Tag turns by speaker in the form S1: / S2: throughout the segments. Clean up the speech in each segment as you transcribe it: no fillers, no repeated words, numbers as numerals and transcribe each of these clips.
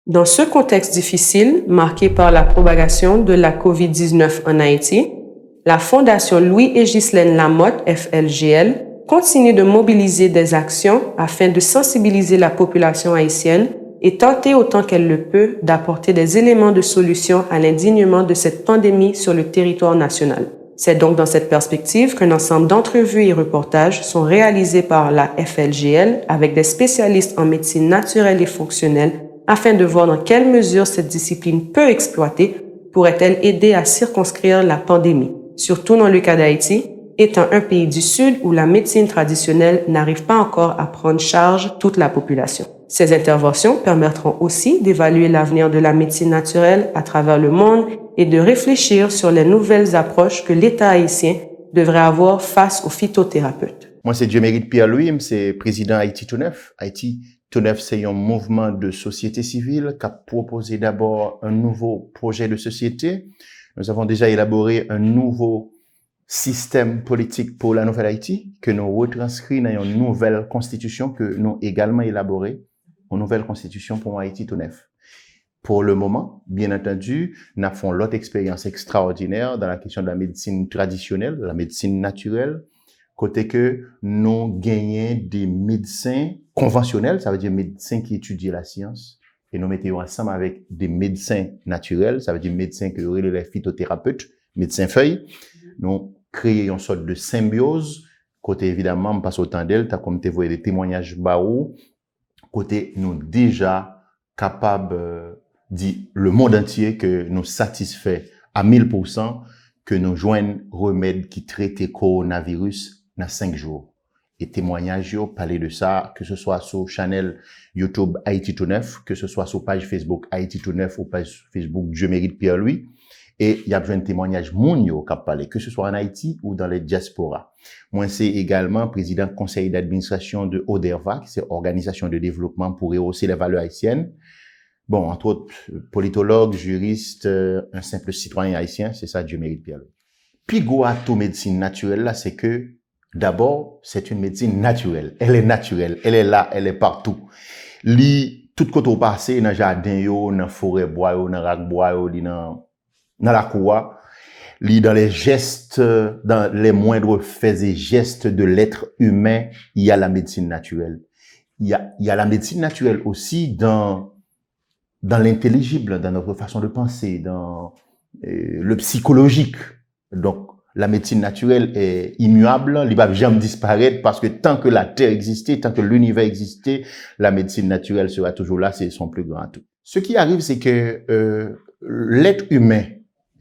S1: Dans ce contexte difficile, marqué par la propagation de la COVID-19 en Haïti, la Fondation Louis et Ghislaine Lamotte, FLGL, continue de mobiliser des actions afin de sensibiliser la population haïtienne et tenter autant qu'elle le peut d'apporter des éléments de solution à l'indignement de cette pandémie sur le territoire national. C'est donc dans cette perspective qu'un ensemble d'entrevues et reportages sont réalisés par la FLGL avec des spécialistes en médecine naturelle et fonctionnelle afin de voir dans quelle mesure cette discipline peu exploitée pourrait-elle aider à circonscrire la pandémie, surtout dans le cas d'Haïti, étant un pays du Sud où la médecine traditionnelle n'arrive pas encore à prendre charge toute la population. Ces interventions permettront aussi d'évaluer l'avenir de la médecine naturelle à travers le monde et de réfléchir sur les nouvelles approches que l'État haïtien devrait avoir face aux phytothérapeutes.
S2: Moi, c'est Dieu mérite Pierre-Louis, c'est président Haïti Tout Neuf. Haïti Tout Neuf, c'est un mouvement de société civile qui a proposé d'abord un nouveau projet de société. Nous avons déjà élaboré un nouveau système politique pour la nouvelle Haïti que nous retranscrit dans une nouvelle constitution que nous également élaboré, une nouvelle constitution pour Haïti Tout Neuf. Pour le moment, bien entendu, nous avons l'autre expérience extraordinaire dans la question de la médecine traditionnelle, la médecine naturelle, côté que nous gagnons des médecins conventionnels, ça veut dire médecins qui étudient la science, et nous mettons ensemble avec des médecins naturels, ça veut dire médecins que les phytothérapeutes, médecins feuilles. Nous créons une sorte de symbiose, côté évidemment, on passe au temps d'elle, t'as comme tu vois des témoignages baou, côté nous déjà capables dit le monde entier que nous satisfait à 1000% que nous joignent remèdes qui traitent le coronavirus dans 5 jours. Et témoignages, yo, parler de ça, que ce soit sur channel YouTube Haïti Tout Neuf, que ce soit sur page Facebook Haïti Tout Neuf ou page Facebook Dieu mérite Pierre-Louis. Et il y a besoin de témoignages moun yo qui parlé, que ce soit en Haïti ou dans les diasporas. Moi, c'est également président conseil d'administration de ODERVA, c'est Organisation de développement pour rehausser les valeurs haïtiennes. Bon, entre autres, politologue, juriste, un simple citoyen haïtien, c'est ça, Dieu mérite Pierre-Louis. Puis, tout médecine naturelle, là, c'est que, d'abord, c'est une médecine naturelle. Elle est naturelle. Elle est là, elle est partout. Tout côté au passé, dans le jardin, dans la forêt, dans le rac, dans la cour, dans les gestes, dans les moindres faits et gestes de l'être humain, il y a la médecine naturelle. Il y a la médecine naturelle aussi dans l'intelligible, dans notre façon de penser, dans le psychologique. Donc, la médecine naturelle est immuable, elle ne va jamais disparaître parce que tant que la Terre existait, tant que l'univers existait, la médecine naturelle sera toujours là, c'est son plus grand atout. Ce qui arrive, c'est que l'être humain,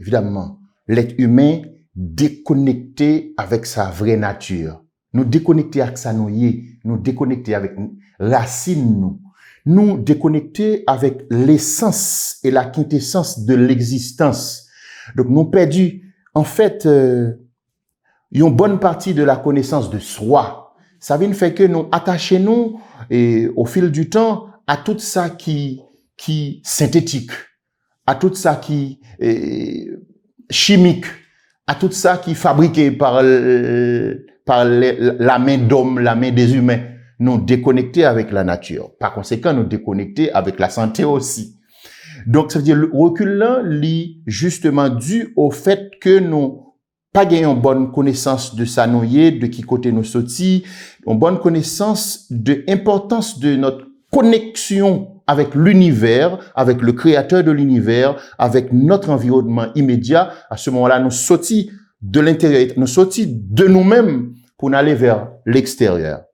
S2: évidemment, l'être humain déconnecté avec sa vraie nature, nous déconnecter avec sa noyée, nous déconnecter avec racine, nous déconnecter avec l'essence et la quintessence de l'existence. Donc, nous perdu, en fait, une bonne partie de la connaissance de soi. Ça veut faire que nous attachons et au fil du temps à tout ça qui synthétique, à tout ça qui chimique, à tout ça qui fabriqué par la main d'homme, la main des humains. Nous déconnecter avec la nature. Par conséquent, nous déconnecter avec la santé aussi. Donc, ça veut dire le recul là, justement dû au fait que nous pas gagnons bonne connaissance de sa noyée, de qui côté nous sortis, une bonne connaissance de l'importance de notre connexion avec l'univers, avec le créateur de l'univers, avec notre environnement immédiat. À ce moment-là, nous sortis de l'intérieur, nous sortis de nous-mêmes pour aller vers l'extérieur.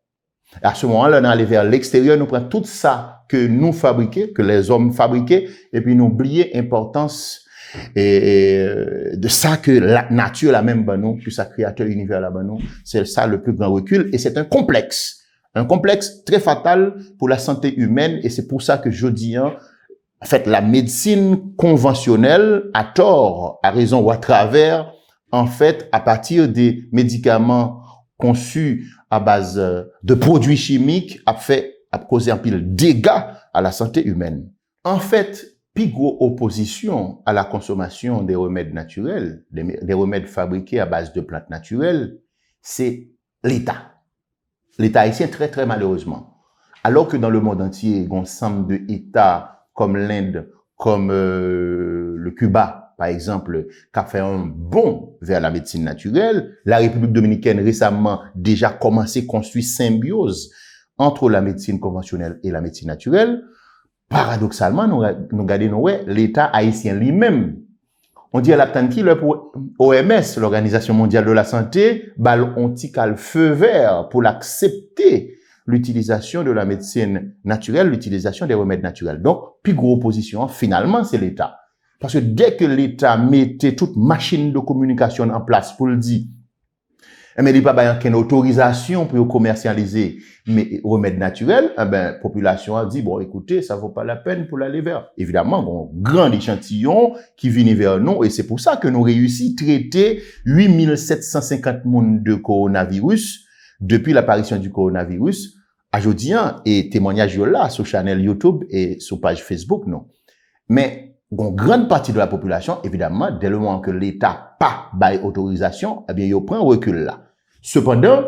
S2: À ce moment-là, on allait vers l'extérieur, nous prenons tout ça que nous fabriquons, que les hommes fabriquaient, et puis nous oublions l'importance de ça que la nature, la même banon, que sa créateur l'univers, la banon, c'est ça le plus grand recul, et c'est un complexe très fatal pour la santé humaine, et c'est pour ça que je dis, en fait, la médecine conventionnelle, à tort, à raison ou à travers, en fait, à partir des médicaments conçus à base de produits chimiques, a causé un pile dégâts à la santé humaine. En fait, plus gros opposition à la consommation des remèdes naturels, des remèdes fabriqués à base de plantes naturelles, c'est l'État. L'État haïtien, très, très malheureusement. Alors que dans le monde entier, il y a un ensemble d'États comme l'Inde, comme le Cuba, par exemple, qui a fait un bond vers la médecine naturelle. La République dominicaine récemment déjà commencé à construire symbiose entre la médecine conventionnelle et la médecine naturelle. Paradoxalement, nous regardons l'État haïtien lui-même. On dit à la qui pour OMS, l'Organisation mondiale de la santé, on dit qu'elle feu vert pour l'accepter l'utilisation de la médecine naturelle, l'utilisation des remèdes naturels. Donc, plus gros opposition, finalement, c'est l'État. Parce que dès que l'État mettait toute machine de communication en place pour le dire, mais il n'y a pas aucune autorisation pour commercialiser mes remèdes naturels, population a dit, bon, écoutez, ça vaut pas la peine pour l'aller vers. Évidemment, bon, grand échantillon qui vient vers nous, et c'est pour ça que nous réussissons à traiter 8750 monde de coronavirus depuis l'apparition du coronavirus à jeudi, et témoignage là sur channel YouTube et sur page Facebook, non. Mais, une grande partie de la population, évidemment, dès le moment que l'État pas bail autorisation, eh bien, il prend un recul là. Cependant,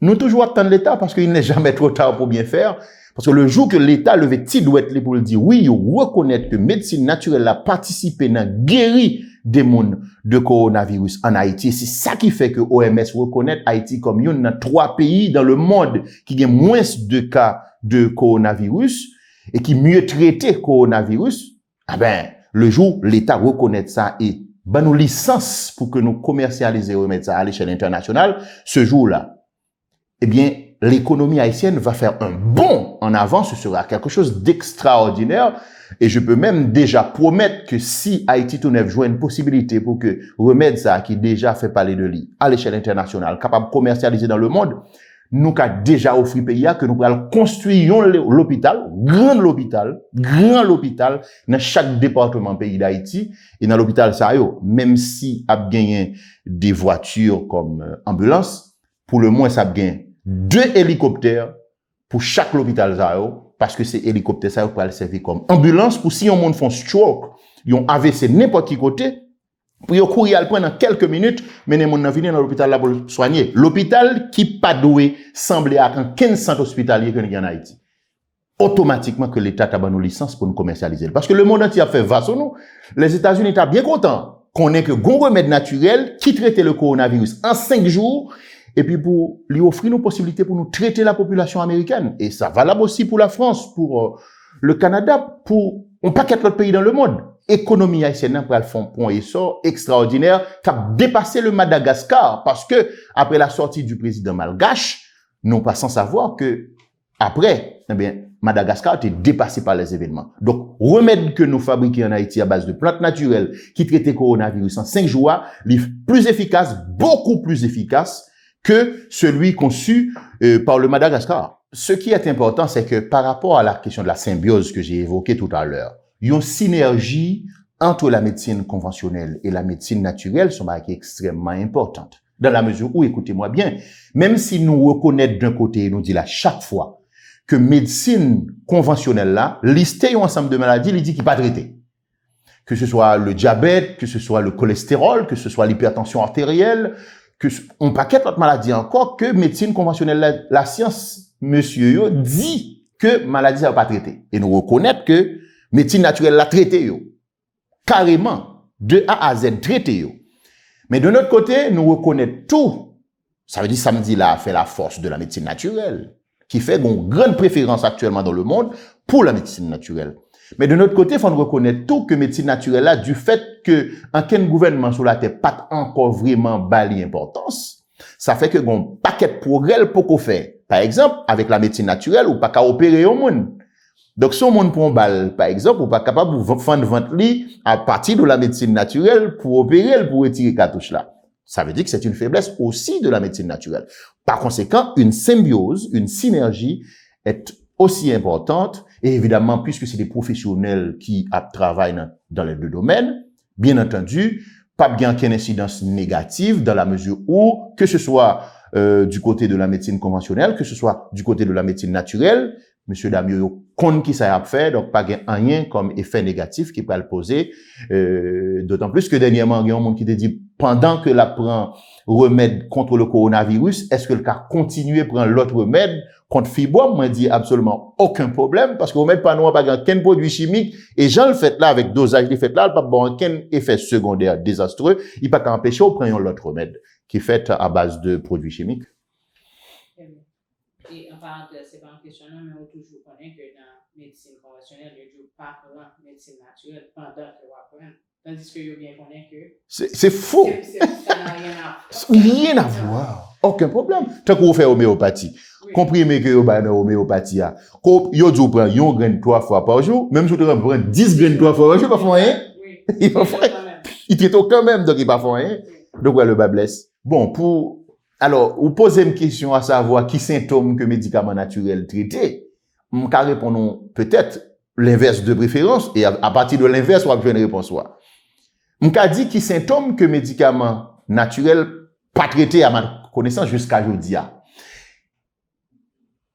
S2: nous toujours attendons l'État parce qu'il n'est jamais trop tard pour bien faire. Parce que le jour que l'État levait tidouette pour le dire, oui, il reconnaît que médecine naturelle a participé dans guéri des mondes de coronavirus en Haïti. C'est ça qui fait que OMS reconnaît Haïti comme une dans 3 pays dans le monde qui a moins de cas de coronavirus et qui mieux traité coronavirus. Ah ben, le jour l'État reconnaît ça et ben nous licence pour que nous commercialisions remèdes ça à l'échelle internationale, ce jour-là, eh bien, l'économie haïtienne va faire un bond en avant, ce sera quelque chose d'extraordinaire. Et je peux même déjà promettre que si Haïti tout neuf joue une possibilité pour que remède ça, qui déjà fait parler de lui à l'échelle internationale, capable de commercialiser dans le monde, nous avons déjà offert pays que nous allons construire l'hôpital, grand l'hôpital, dans chaque département pays d'Haïti. Et dans l'hôpital, ça, même si a gagné des voitures comme ambulance, pour le moins, ça a gagné 2 hélicoptères pour chaque hôpital, ça, parce que ces hélicoptères, ça, pour servir comme ambulance pour si on monde font stroke, ils ont AVC n'importe qui côté, pour y courir à le prendre dans quelques minutes, mais les gens venir dans l'hôpital là pour le soigner. L'hôpital qui pas doué semblait à 15 centres hospitaliers que nous en Haïti. Automatiquement que l'État a une licence pour nous commercialiser. Parce que le monde entier a fait va sur nous. Les États-Unis étaient bien contents qu'on ait que gon remède naturel qui traitait le coronavirus en 5 jours et puis pour lui offrir une possibilité pour nous traiter la population américaine. Et ça valable aussi pour la France, pour le Canada, pour un paquet d'autres pays dans le monde. Économie haïtienne pour le fond point essor extraordinaire qui a dépassé le Madagascar parce que après la sortie du président malgache, nous pas sans savoir que après, eh bien, Madagascar a été dépassé par les événements. Donc, remède que nous fabriquons en Haïti à base de plantes naturelles qui traitent le coronavirus en 5 jours, est plus efficace, beaucoup plus efficace que celui conçu par le Madagascar. Ce qui est important, c'est que par rapport à la question de la symbiose que j'ai évoquée tout à l'heure, il y a une synergie entre la médecine conventionnelle et la médecine naturelle sont extrêmement importante. Dans la mesure où, écoutez-moi bien, même si nous reconnaissons d'un côté, nous dit là chaque fois que médecine conventionnelle là, lister un ensemble de maladies, il dit qu'il n'est pas traité. Que ce soit le diabète, que ce soit le cholestérol, que ce soit l'hypertension artérielle, que on paquet d'autres maladies encore que médecine conventionnelle, la science, monsieur, yo, dit que maladie n'est pas traitée. Et nous reconnaissons que médecine naturelle l'a traité, yo. Carrément, de A à Z, traité, yo. Mais de notre côté, nous reconnaissons tout. Ça veut dire, samedi là, fait la force de la médecine naturelle, qui fait une grande préférence actuellement dans le monde pour la médecine naturelle. Mais de notre côté, il faut nous reconnaître tout que médecine naturelle là, du fait que aucun gouvernement sur la terre pas encore vraiment bali importance, ça fait que un paquet de progrès pour qu'on fait. Par exemple, avec la médecine naturelle, ou pas qu'à opérer au monde. Donc, si on monde prend balle, par exemple, ou pas capable de faire vente li à partir de la médecine naturelle pour opérer, pour retirer cartouche là. Ça veut dire que c'est une faiblesse aussi de la médecine naturelle. Par conséquent, une symbiose, une synergie est aussi importante. Et évidemment, puisque c'est des professionnels qui travaillent dans les deux domaines, bien entendu, pas bien qu'il y ait une incidence négative dans la mesure où, que ce soit du côté de la médecine conventionnelle, que ce soit du côté de la médecine naturelle, Monsieur Damio, compte qui ça a fait, donc pas rien comme effet négatif qui peut le poser. D'autant plus que dernièrement, il y a un monde qui te dit, pendant que la prend remède contre le coronavirus, est-ce que le cas continue à prendre l'autre remède contre fibrome? Moi, dit absolument aucun problème, parce que remède pas non, pas aucun produit chimique, et Jean le fait là, avec dosage de fait là, pas bon, aucun effet secondaire désastreux, il pas qu'à empêcher ou prendre l'autre remède, qui est fait à base de produits chimiques.
S3: Et en parenthèse, c'est pas une question, mais on toujours connaît que dans la médecine conventionnelle, il n'y a pas de médecine naturelle pendant que vous apprenez. Tandis que vous bien connaît que.
S2: C'est faux.
S3: Ça n'a rien à voir.
S2: Rien à voir. Aucun problème. Tant qu'on fait homéopathie. Oui. Comprimez que vous avez homéopathie. Vous dit vous prenez 1 grain 3 fois par jour. Même si vous prenez 10 graines 3 fois par jour, il ne va pas faire rien. Il va faire rien. Il traite quand même, donc il ne va pas faire rien. Donc, ouais, le bas blesse. Bon, alors, vous posez une question à savoir qui symptômes que médicaments naturels traités. On va répondre peut-être l'inverse de préférence. Et à partir de l'inverse, on va avoir une réponse. On va dire qui symptômes que médicaments naturels pas traités à ma connaissance jusqu'à aujourd'hui.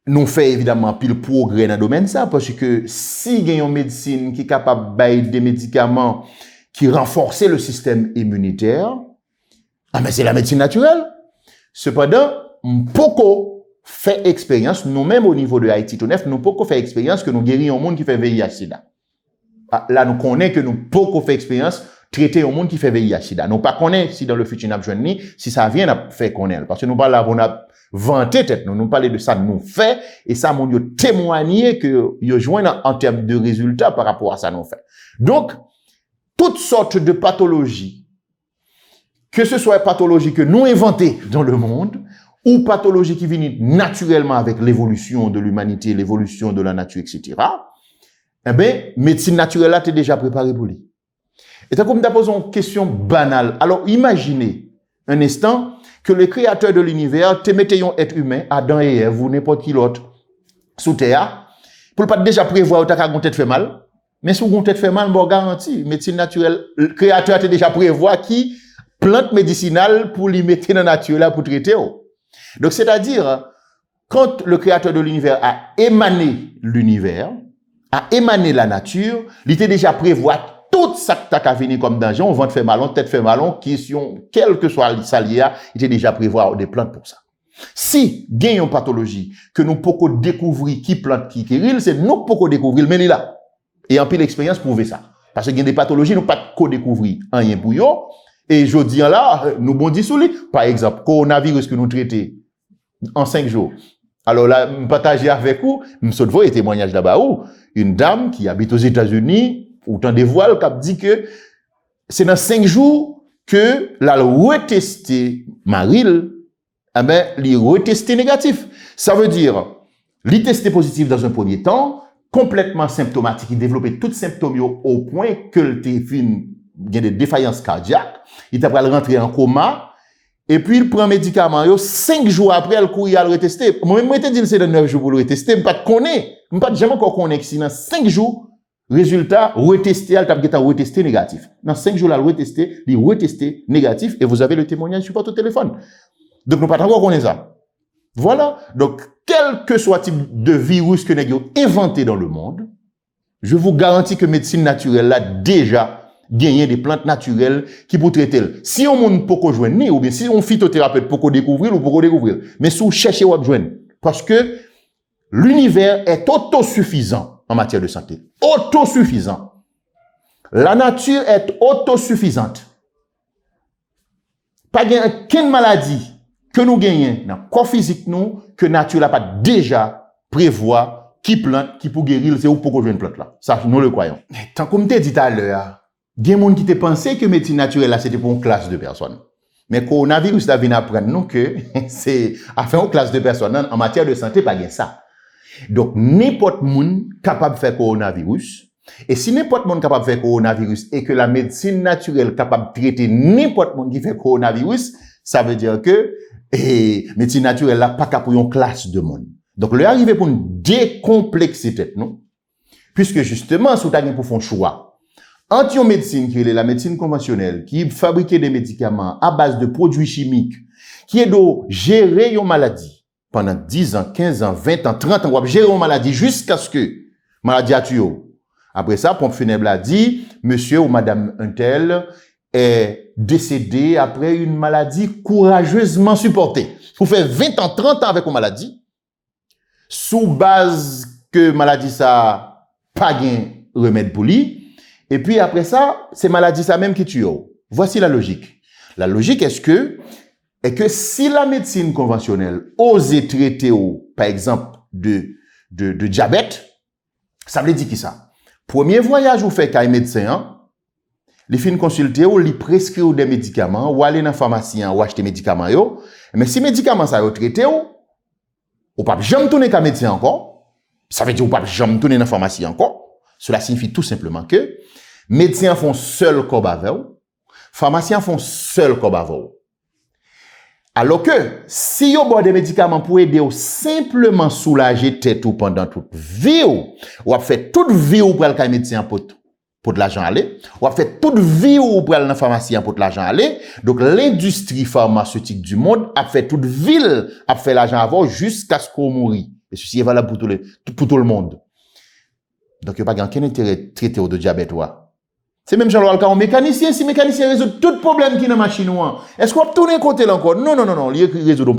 S2: Nous fait évidemment pile progrès dans le domaine ça, parce que si il y a une médecine qui est capable de bailler des médicaments qui renforcent le système immunitaire, mais c'est la médecine naturelle. Cependant, beaucoup fait expérience, nous-mêmes au niveau de Haïti tout neuf, nous beaucoup fait expérience que nous guérissons un monde qui fait VIH-Sida. Là, nous connaissons que nous beaucoup fait expérience traiter un monde qui fait VIH-Sida. Nous pas connaissons si dans le futur nous avons si ça vient à faire connaître. Parce que nous parlons, on a vanté tête, nous parlons de ça, nous fait, et ça, mon Dieu, témoigner que nous joignent en termes de résultats par rapport à ça, nous fait. Donc, toutes sortes de pathologies, que ce soit pathologie que nous inventons dans le monde, ou pathologie qui viennent naturellement avec l'évolution de l'humanité, l'évolution de la nature, etc., eh bien, médecine naturelle là, t'es déjà préparé pour lui. Et comme tu as posé une question banale. Alors, imaginez un instant que le créateur de l'univers te mette un être humain, Adam et Ève, ou n'importe qui l'autre, sous terre, pour pas déjà prévoir où ta tête fait mal. Mais si vous tête fait mal, bon, garanti, médecine naturelle, le créateur a déjà prévoir qui plante médicinale pour lui mettre dans la nature là pour traiter. Donc, c'est-à-dire, quand le créateur de l'univers a émané l'univers, a émané la nature, il était déjà prévoir tout ça que tu as venir comme danger, on va te faire malon, tête fait malon, question, quel que soit ça lié, il était déjà prévoir des plantes pour ça. Si, gagne une pathologie, que nous pouvons découvrir qui plante, qui guérit, c'est nous pouvons découvrir, mais il est là. Et en pile l'expérience prouve ça. Parce qu'il y a des pathologies, nous pas découvrir rien pour eux. Et je dis là, nous bondis sur lui. Par exemple, coronavirus que nous traitons en 5 jours. Alors là, je partage avec vous, je me vois un témoignage là-bas où une dame qui habite aux États-Unis, autant des voiles, qui dit que c'est dans 5 jours que la retesté Maril, eh ben, li retesté négatif. Ça veut dire, li testé positif dans un premier temps, complètement symptomatique, il développait tous les symptômes au point que le téléphone a des défaillances cardiaques, il t'a pas rentrer en coma, et puis il prend médicament, 5 jours après, il couille à le retester. Moi-même, je te dis, c'est dans 9 jours pour le retester, je ne pas connaître, je ne pas jamais encore connaître si dans 5 jours, résultat, retesté, elle t'a retesté négatif. Dans 5 jours, elle retesté négatif, et vous avez le témoignage sur votre téléphone. Donc, nous pas encore connaître ça. Voilà. Donc, quel que soit le type de virus que nous avons inventé dans le monde, je vous garantis que médecine naturelle a déjà gagné des plantes naturelles qui pour traiter. Si on ne peut pas joindre, ou bien si on phytothérapeute peut découvrir, ou peut découvrir. Mais si vous cherchez à joindre, parce que l'univers est autosuffisant en matière de santé. Autosuffisant. La nature est autosuffisante. Pas aucune maladie que nous gagnons dans le corps physique nous, que nature n'a pas déjà prévoit qui plante, qui pour guérir, c'est où pour jouer une plante là. Ça, nous le croyons. Tant comme tu dit tout à l'heure, il y a des gens qui te pensaient que médecine naturelle là, c'était pour une classe de personnes. Mais le coronavirus là vient apprendre nous que c'est à faire une classe de personnes en matière de santé, pas bien ça. Donc, n'importe monde capable de faire coronavirus. Et si n'importe monde capable de faire coronavirus et que la médecine naturelle capable de traiter n'importe monde qui fait coronavirus, ça veut dire que médecine naturelle là pas capable une classe de monde. Donc, le arrivé pour nous décomplexer tête, non? Puisque justement, si vous avez pour faire un choix, entre une médecine qui est la médecine conventionnelle, qui fabrique des médicaments à base de produits chimiques, qui est de gérer une maladie pendant 10 ans, 15 ans, 20 ans, 30 ans, on va gérer une maladie jusqu'à ce que maladie a tué. Après ça, pompe funèbre a dit, monsieur ou madame un tel, est décédé après une maladie courageusement supportée. Vous faites 20 ans, 30 ans avec une maladie, sous base que maladie ça pas gain remède pour lui, et puis après ça, c'est maladie ça même qui tue. Voici la logique. La logique est que si la médecine conventionnelle ose traiter, par exemple, de diabète, ça veut dire qui ça? Premier voyage vous faites qu'un médecin, les fins consulter ou les prescrire des médicaments ou aller dans la pharmacie ou acheter des médicaments yo, mais si médicaments ça yo traité ou pas jamais tourner qu'un médecin encore, ça veut dire ou pas jamais tourner dans la pharmacie encore. Cela signifie tout simplement que médecins font seul comme avant, pharmaciens font seul comme avant. Alors que, si vous boit des médicaments pour aider ou simplement soulager tête ou pendant toute vie, ou a fait toute vie ou pour le médecin pour de l'argent aller, ou a fait toute vie ou pour le pharmacien pour de l'argent aller, donc l'industrie pharmaceutique du monde a fait toute ville, a fait l'argent avant jusqu'à ce qu'on mourit. Et ceci est valable pour tout le monde. Donc, il n'y a pas aucun intérêt de traiter de diabète, c'est même Jean-Louis Alcaron, mécanicien, si mécanicien résout tout problème qui est dans la machine, est-ce qu'on va tourner côté là encore? Non, il résout deux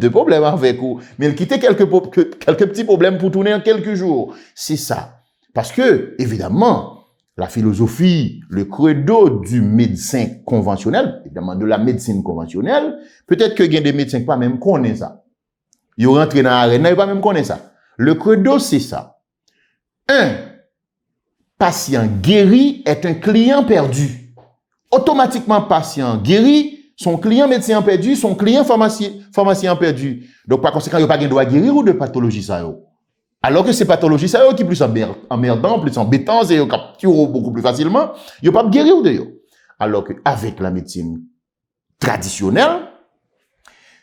S2: problèmes avec vous, mais il quitte quelques petits problèmes pour tourner en quelques jours. C'est ça. Parce que, évidemment, la philosophie, le credo du médecin conventionnel, évidemment, de la médecine conventionnelle, peut-être que il y a des médecins qui pas même connaissent ça. Ils rentrent dans l'arène, ils pas même connaissent ça. Le credo, c'est ça. Patient guéri est un client perdu. Automatiquement, patient guéri, son client médecin perdu, son client pharmacien perdu. Donc, par conséquent, il n'y a pas de droit guérir ou de pathologie ça. Alors que ces pathologies ça, qui plus emmerdant, plus embêtant, et capturent beaucoup plus facilement, il n'y a pas de guérir de yo. Alors qu'avec la médecine traditionnelle,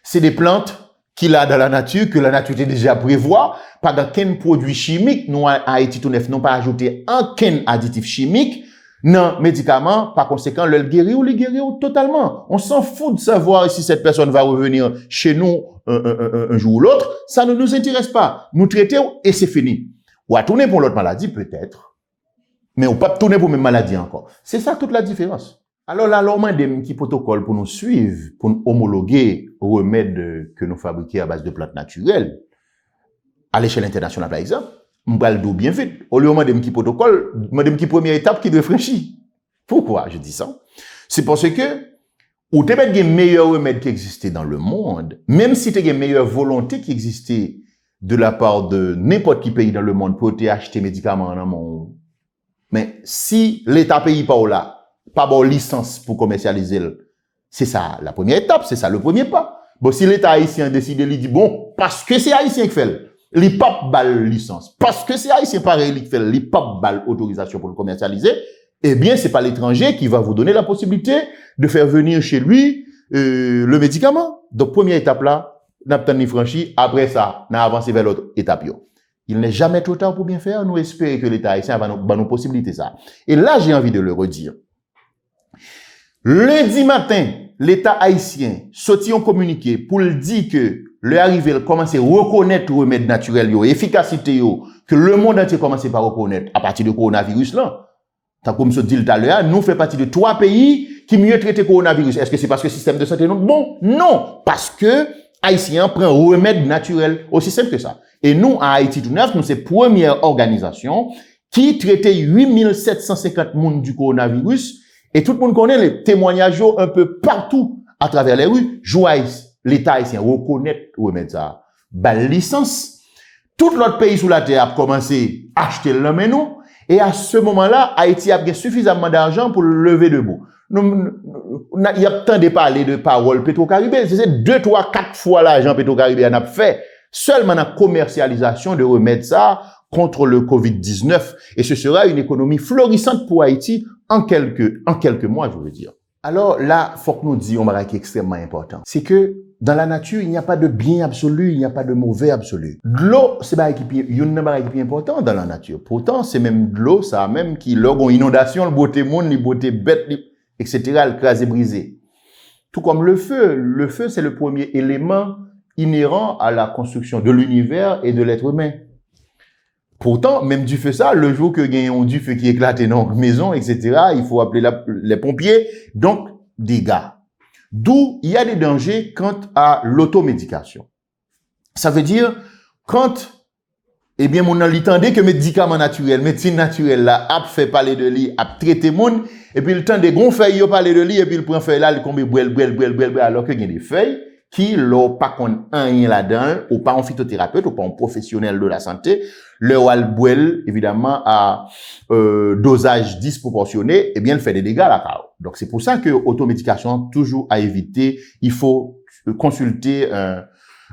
S2: c'est des plantes qu'il a dans la nature, que la nature déjà prévoit, pas d'aucun produit chimique, nous, à Haïti tout neuf, non pas ajouté aucun additif chimique, non, médicament, par conséquent, le guérir ou le guérir totalement. On s'en fout de savoir si cette personne va revenir chez nous un jour ou l'autre, ça ne nous intéresse pas. Nous traitons et c'est fini. Ou à tourner pour l'autre maladie, peut-être, mais on pas tourner pour même maladie encore. C'est ça toute la différence. Alors là, l'homme des petits protocoles pour nous suivre, pour nous homologuer aux remèdes que nous fabriquons à base de plantes naturelles, à l'échelle internationale par exemple, on va le dos bien fait. Au lieu de des petits protocoles, des petites premières étapes qui doivent franchir. Pourquoi je dis ça? C'est parce que, ou tu as des meilleurs remèdes qui existaient dans le monde, même si tu as des meilleures volontés qui existaient de la part de n'importe qui pays dans le monde pour acheter des médicaments en amont. Mais si l'État paye pas là, pas bon licence pour commercialiser, c'est ça la première étape, c'est ça le premier pas. Bon, si l'État haïtien décide, il dit bon, parce que c'est haïtien qui fait, il pas balle licence, parce que c'est haïtien pareil qui fait, il pas balle autorisation pour le commercialiser, eh bien c'est pas l'étranger qui va vous donner la possibilité de faire venir chez lui le médicament. Donc première étape là, n'a pas ni franchi, après ça, n'a avancé vers l'autre étape yo. Il n'est jamais trop tard pour bien faire, nous espérons que l'État haïtien va nous possibiliter ça. Et là j'ai envie de le redire. Lundi matin, l'État haïtien sorti un communiqué pour le dire que l'arrivée commence à reconnaître le remède naturel, efficacité, que le monde entier commence par reconnaître à partir du coronavirus là. Tant comme je dis tout à l'heure, nous faisons partie de 3 pays qui mieux traitent le coronavirus. Est-ce que c'est parce que le système de santé est bon? Non, parce que Haïtiens prennent un remède naturel, aussi simple que ça. Et nous, à Haïti tout neuf, nous, c'est la première organisation qui traitait 8750 personnes du coronavirus. Et tout le monde connaît les témoignages un peu partout à travers les rues. L'État haïtien reconnaît le remède ça. Licence. Tout l'autre pays sous la terre a commencé à acheter le même nous. Et à ce moment-là, Haïti a suffisamment d'argent pour le lever debout. Il y a tant de parler de paroles Petro-Caribé. C'est 2, 3, 4 fois l'argent Petro-Caribé a fait. Seulement la commercialisation de remèdes ça contre le COVID-19. Et ce sera une économie florissante pour Haïti en quelques mois, je veux dire. Alors là, faut que nous disions un qui est extrêmement important. C'est que dans la nature, il n'y a pas de bien absolu, il n'y a pas de mauvais absolu. De l'eau, c'est un qui important dans la nature. Pourtant, c'est même de l'eau, ça même qui, l'eau, une inondation, le beauté monde, les beauté bête, etc., le crasé brisé. Tout comme le feu, c'est le premier élément inhérent à la construction de l'univers et de l'être humain. Pourtant, même du feu ça, le jour que gagne un du feu qui éclate dans la maison, etc., il faut appeler les pompiers. Donc, dégâts. D'où il y a des dangers quant à l'automédication. Ça veut dire, quand, eh bien, mon entendait que médicaments naturels, médecine naturelle, là, a fait parler de lui, a traité monde, et puis le temps des gros feuilles, il parler de lui, et puis il prend feuille là, il combat brel, alors que il y a des feuilles qui, l'ont pas qu'on rien là-dedans, ou pas un phytothérapeute, ou pas un professionnel de la santé, le wal brel, évidemment, à, dosage disproportionné, eh bien, il fait des dégâts là, donc c'est pour ça que automédication, toujours à éviter, il faut consulter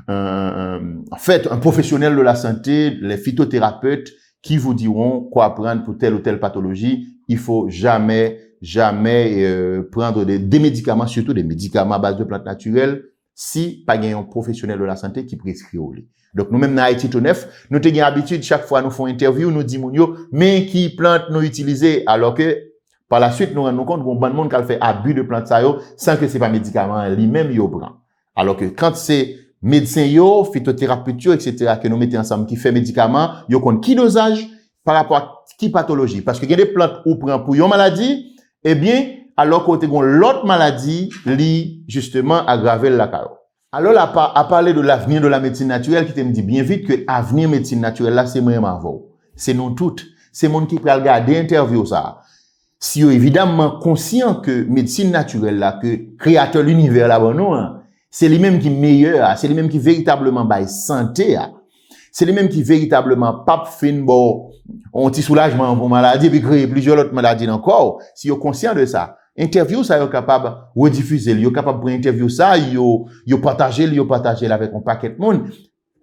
S2: en fait, un professionnel de la santé, les phytothérapeutes qui vous diront quoi prendre pour telle ou telle pathologie. Il faut jamais prendre des médicaments, surtout des médicaments à base de plantes naturelles, si pas un professionnel de la santé qui prescrit au lit. Donc, nous-mêmes, dans Haïti tout neuf, nous avons l'habitude, chaque fois nous faisons interview, nous disons, mais qui plante nous utiliser, alors que, par la suite, nous rendons compte qu'on bon monde qui fait abus de plantes ça sans que c'est pas médicament lui-même yo prend. Alors que quand c'est médecin yo, phytothérapeute yo, etc., que nous mettons ensemble, qui fait médicaments, yo compte qui dosage par rapport à qui pathologie. Parce que il y a des plantes ou prend pour une maladie, eh bien, alors qu'on a l'autre maladie, li, justement, aggraver la caro. Alors, là, à parler de l'avenir de la médecine naturelle, qui te me dit bien vite que l'avenir médecine naturelle, là, c'est vraiment avant. C'est nous toutes. C'est monde qui peut regarder interview ça. Si yo évidemment conscient que médecine naturelle, là, que créateur de l'univers là, bon, nous, hein, c'est lui-même qui est meilleur, c'est lui-même qui véritablement baille santé, c'est lui-même qui véritablement pape fin bon, on petit soulagement pour maladie, puis créer plusieurs autres maladies encore. Si vous êtes conscient de ça, interview ça, vous êtes capable de rediffuser, vous êtes capable de interview ça, vous partager avec un paquet de monde.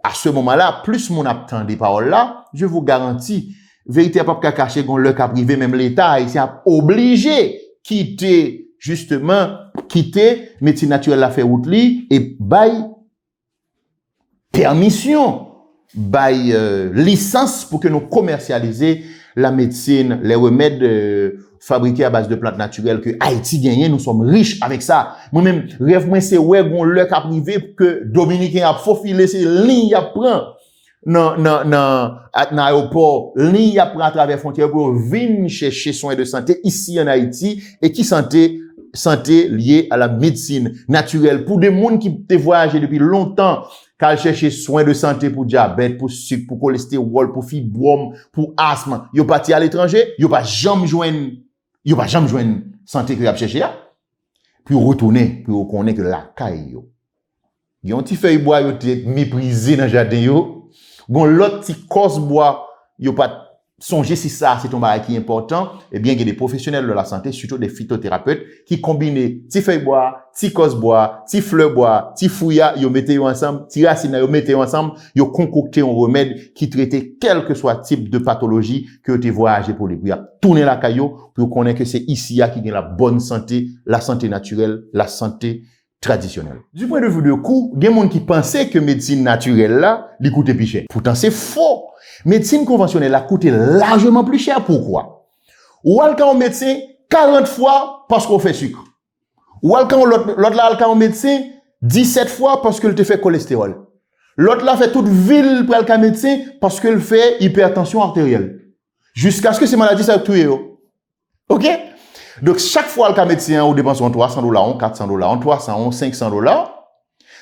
S2: À ce moment-là, plus mon attend des paroles là, je vous garantis, vérité pas qu'à cacher qu'on le cas privé, même l'État, il s'est obligé quitter médecine naturelle la fait route li et bail permission, bail licence pour que nous commercialiser la médecine, les remèdes fabriqués à base de plantes naturelles que Haïti gagne, nous sommes riches avec ça. Moi-même, rêve moi c'est ouais gon le cas privé que Dominicain a faufilé ces lignes à prend dans aéroport, ligne à prend à travers frontières pour venir chercher soins de santé ici en Haïti et qui santé liée à la médecine naturelle pour des gens qui te voyagé depuis longtemps qu'à chercher soins de santé pour diabète, pour sucre, pour cholestérol, pour fibrome, pour asthme. Yo parti à l'étranger, yo pas jamais joindre santé que y a cherché là. Puis retourner, puis on connaît que la caille yo. Yon ti feuille bois yo te méprisé dans jardin yo. Gon l'autre ti cause bois yo pas songer si ça c'est ton bagage qui est important, eh bien il y a des professionnels de la santé, surtout des phytothérapeutes qui combinent ti feuille bois, ti cause bois, ti fleur bois, ti fouilla, yo mettez yo ensemble, ti racine yo mettez yo ensemble, yo concocté un remède qui traitait quel que soit type de pathologie que tu voyagé pour les pour tourner la caillou pour connaître que c'est ici qui gagne la bonne santé, la santé naturelle, la santé traditionnelle. Du point de vue de coût, il y a des gens qui pensaient que médecine naturelle là, li coûte plus cher. Pourtant c'est faux. Médecine conventionnelle a coûté largement plus cher. Pourquoi? Ou alcan au médecin 40 fois parce qu'on fait sucre. Ou alcan l'autre là alcan au médecin 17 fois parce qu'il te fait cholestérol. L'autre là fait toute ville pour alcan médecin parce qu'il fait hypertension artérielle. Jusqu'à ce que ces maladies ça tuent. OK? Donc chaque fois alcan médecin on dépense $300, $400, $300, $500.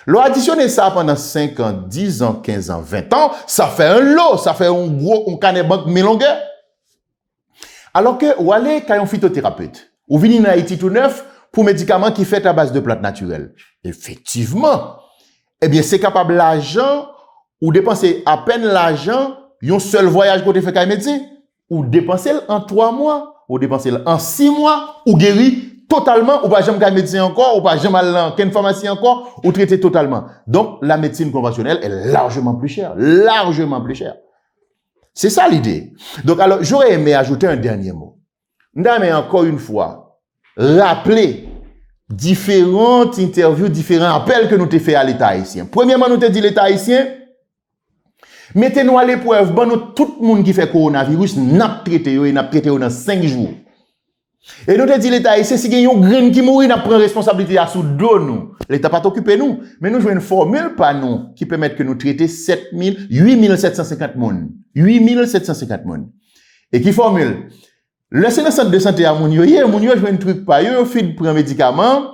S2: L'on additionne ça pendant 5 ans, 10 ans, 15 ans, 20 ans, ça fait un lot, ça fait un gros carnet banque mélangé. Alors que, ou allez, quand un phytothérapeute, ou venez dans Haïti tout neuf pour médicaments qui fait à base de plantes naturelles. Effectivement. Eh bien, c'est capable l'argent, ou dépenser à peine l'argent, un seul voyage pour te faire médecin, ou dépenser en 3 mois, ou dépenser en 6 mois, ou guérir totalement, ou pas jamais médecin encore, ou pas jamais aller dans pharmacie encore, ou traiter totalement. Donc, la médecine conventionnelle est largement plus chère. Largement plus chère. C'est ça l'idée. Donc, alors, j'aurais aimé ajouter un dernier mot. Mais encore une fois, rappeler différentes interviews, différents appels que nous t'ai fait à l'État haïtien. Premièrement, nous t'ai dit l'État haïtien, mettez-nous à l'épreuve, bon, nous, tout le monde qui fait coronavirus, n'a traité dans 5 jours. Et nous te dit l'État haïtien, si il y a un grain qui mourit, nous prenons responsabilité à sous dos nous. L'État pas t'occuper nous, mais nous jouons une formule par nous qui permet que nous traiter 8750 moun. 8750 moun. Et qui formule? Le centre de santé à Mounio, Mounio joue un truc par eux, fait prendre médicament,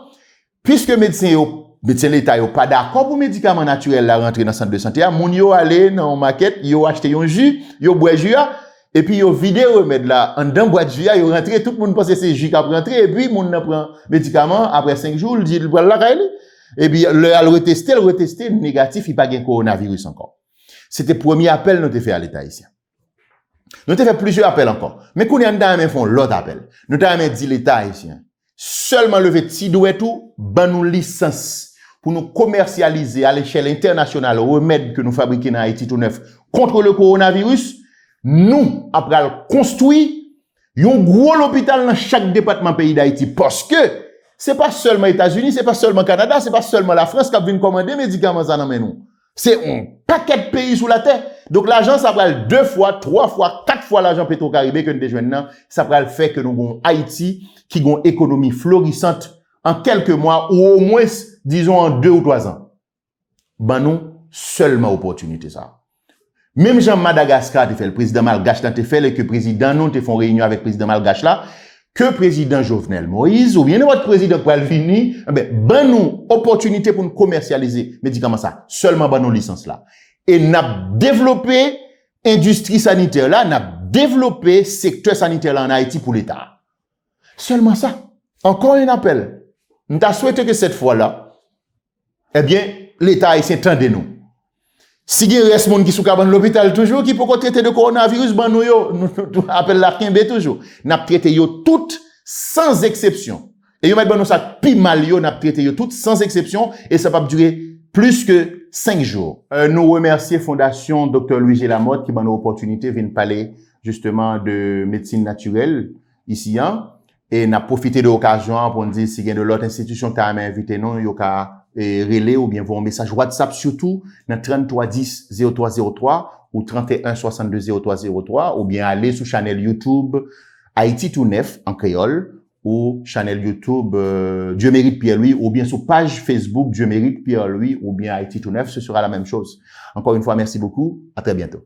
S2: puisque médecin l'État yo pas d'accord pour médicaments naturels la rentrer dans centre de santé, Mounio aller dans maquette, yo acheter un jus, yo boire jus et puis yo vide remède là en dedans boîte jus, yo rentrer tout le monde pense que c'est jus qui a rentrer et puis moun nan prend médicament après 5 jours, il dit il va la caille et puis le retester négatif, il pas gain coronavirus encore. C'était le premier appel nous te fait à l'État haïtien. Nous avons fait plusieurs appels encore. Mais qu'on y a dans font l'autre appel. Nous avons dit l'État haïtien. Seulement lever ti doué tout, ban nous licence pour nous commercialiser à l'échelle internationale remèdes que nous fabriquons dans Haïti tout neuf contre le coronavirus. Nous, après construire un gros hôpital dans chaque département pays d'Haïti. Parce que c'est pas seulement États-Unis, c'est pas seulement Canada, c'est pas seulement la France qui a venu commander médicaments dans nous. C'est un paquet de pays sous la terre. Donc, l'argent, ça va 2 fois, 3 fois, 4 fois l'argent Petro-Caribé que nous déjouons maintenant. Ça va le faire que nous avons Haïti qui a une économie florissante en quelques mois ou au moins, disons, en 2 ou 3 ans. Ben, nous, seulement opportunité, ça. Même Jean Madagascar, te fait, le président Malgache, te fait, et que le président, nous, te font réunion avec le président Malgache là, que le président Jovenel Moïse, ou bien votre président Palvini, ben, nous, opportunité pour nous commercialiser médicaments ça. Seulement, ben, nous, licence là. Et n'a développé industrie sanitaire là, n'a développé secteur sanitaire là en Haïti pour l'État. Seulement ça. Encore un appel. Nous t'a souhaité que cette fois-là, eh bien, l'État haïtien tende nous. Si il reste monde qui sous l'hôpital toujours, qui peut traiter de coronavirus, ben nous appelle la Kimbe toujours. N'a traité yo toutes sans exception. Et yo met ben nous ça pi mal yo, n'a traité yo toutes sans exception et ça va durer plus que 5 jours. Nous remercions Fondation Dr. Louis G. Lamotte qui m'a donné l'opportunité de parler justement de médecine naturelle ici, hein, et n'a profité de l'occasion pour dire si il y a de l'autre institution qui a invité nous, yo ka relais ou bien un message WhatsApp surtout dans 33 10 0303 ou 31 62 0303 ou bien aller sur channel YouTube Haïti tout neuf en créole ou channel YouTube Dieu mérite Pierre-Louis ou bien sur page Facebook Dieu mérite Pierre-Louis ou bien Haïti tout neuf, ce sera la même chose. Encore une fois, merci beaucoup. À très bientôt.